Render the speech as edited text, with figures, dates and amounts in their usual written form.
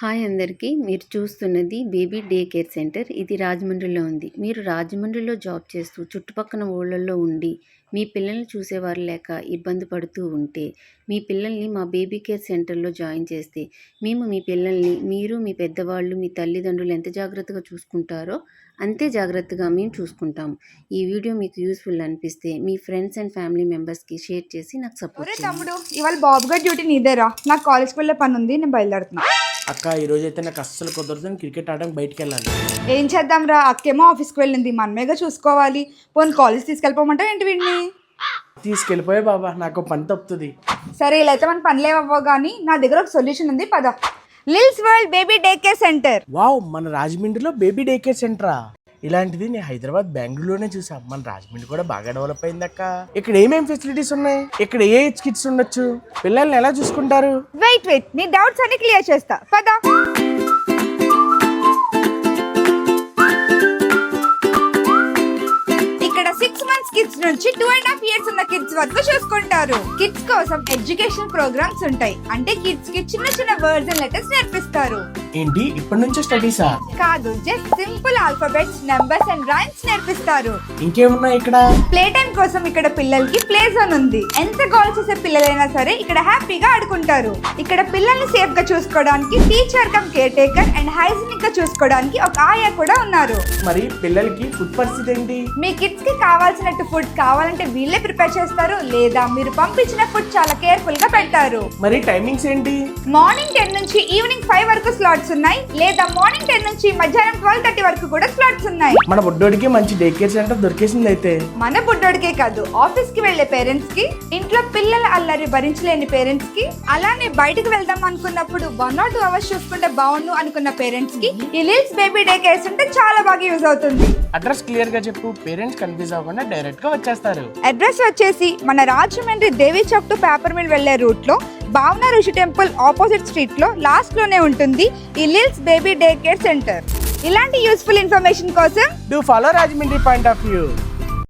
Hi అందరికీ. మీరు చూస్తున్నది బేబీ డే కేర్ సెంటర్. ఇది రాజమండ్రిలో ఉంది. మీరు రాజమండ్రిలో జాబ్ చేస్తూ చుట్టుపక్కన ఊళ్ళల్లో ఉండి మీ పిల్లల్ని చూసేవారు లేక ఇబ్బంది పడుతూ ఉంటే మీ పిల్లల్ని మా బేబీ కేర్ సెంటర్లో జాయిన్ చేస్తే మేము మీ పిల్లల్ని మీరు మీ పెద్దవాళ్ళు మీ తల్లిదండ్రులు ఎంత జాగ్రత్తగా చూసుకుంటారో అంతే జాగ్రత్తగా మేము చూసుకుంటాము. ఈ వీడియో మీకు యూస్ఫుల్ అనిపిస్తే మీ ఫ్రెండ్స్ అండ్ ఫ్యామిలీ మెంబర్స్కి షేర్ చేసి నాకు సపోర్ట్ చేయండి. తమ్ముడు, ఇవాళ బాబు గారి డ్యూటీ నీదేరా. నాకు కాలేజ్కి వెళ్ళే పని ఉంది, నేను బయలుదేరుతున్నా. అక్క ఈ రోజు అయితే నాకు అస్సలు కుదరదు, క్రికెట్ ఆడడానికి బయటికి వెళ్ళాలి. ఏం చేద్దాం రా, అక్కేమో ఆఫీస్కి వెళ్ళింది, మనమేగా చూసుకోవాలి. పోనీ కాలేజ్ తీసుకెళ్ళిపోమంటావు ఏంటి వీడిని? తీసుకెళ్ళిపోయే బాబా, నాకు పని తప్పుతుంది. సరే, ఇలా అయితే మన పనులేవో కానీ నా దగ్గర ఒక సొల్యూషన్ ఉంది, పద. Lil's world baby day care centre. Wow, మన రాజమండ్రిలో బేబీ డే కేర్ సెంటరా? ఇలాంటిది నేను హైదరాబాద్, బెంగళూరులోనే చూసా. మన రాజమండ్రి కూడా బాగా డెవలప్ అయింది అక్క. ఇక్కడ ఏమేం ఫెసిలిటీస్ ఉన్నాయి? ఇక్కడ ఏ ఏజ్ కిడ్స్ ఉండొచ్చు? పిల్లల్ని ఎలా చూసుకుంటారు? వెయిట్ నీ డౌట్స్ అన్ని క్లియర్ చేస్తా, పద. ఇక్కడ 6 months కిడ్స్ నుంచి 2.5 years ఉన్న కిడ్స్ వరకు చూసుకుంటారు. కిడ్స్ కోసం ఎడ్యుకేషన్ ప్రోగ్రామ్స్ ఉంటాయి. అంటే కిడ్స్ కి చిన్న చిన్న వర్డ్స్ అండ్ లెటర్స్ నేర్పిస్తారు. ఏంటి, ఇప్పటి నుంచే స్టడీసా? కాదు, just simple alphabets, numbers and rhymes నేర్పిస్తారు. ఇంకేమున్నాయి ఇక్కడ? ప్లే టైం కోసం ఇక్కడ పిల్లలకి ప్లే జోన్ ఉంది. ఎంత గోల్ చేసే పిల్లలైనా సరే ఇక్కడ హ్యాపీగా ఆడుకుంటారు. ఇక్కడ పిల్లల్ని సేఫ్ గా చూసుకోవడానికి teacher come care taker and hygienic గా చూసుకోవడానికి ఒక ఆయా కూడా ఉన్నారు. మరి పిల్లలకి ఫుడ్ పరిస్థితి ఏంటి? మీ కిడ్స్ కి కావాల్సినట్టు ఫుడ్ కావాలంటే వీళ్ళే ప్రిపేర్ చేస్తారు, లేదా మీరు పంపించిన ఫుడ్ చాలా కేర్ఫుల్ గా పెడతారు. మరి టైమింగ్స్ ఏంటి? మార్నింగ్ 10 నుంచి ఈవినింగ్ 5 వరకు స్లాట్స్ ఉన్నాయి, లేదా మార్నింగ్ 10 నుంచి మధ్యాహ్నం 12:30 వరకు కూడా స్లాట్స్ ఉన్నాయి. మన బుడ్డోడికి మంచి డే కేర్ సెంటర్ దొరికేసింది అయితే. మన బుడ్డోడికే కాదు, ఆఫీస్ కి వెళ్లే పేరెంట్స్ కి, ఇంట్లో పిల్లల అల్లరి భరించలేని పేరెంట్స్ కి, అలానే బయటకు వెళ్దాం అనుకున్నప్పుడు 1 or 2 hours చూసుకుంటే బాగుండు అనుకున్న పేరెంట్స్ కి ఈ లిల్స్ బేబీ డే కేర్ సెంటర్ చాలా బాగా యూజ్ అవుతుంది. అడ్రస్ క్లియర్ గా చెప్పు, పేరెంట్స్ కన్ఫ్యూజ్ అవ్వకుండా డైరెక్ట్ గా వచ్చేస్తారు. అడ్రస్ వచ్చేసి మన రాజమండ్రి దేవి చౌక్ టు పేపర్ మిల్ వెళ్లే రూట్ లో భావన ఋషి టెంపుల్ ఆపోజిట్ స్ట్రీట్ లో లాస్ట్ లోనే ఉంటుంది ఈ లిల్స్ బేబీ డే కేర్ సెంటర్. ఇలాంటి యూస్ఫుల్ ఇన్ఫర్మేషన్ కోసం do follow Rajahmundry point of view.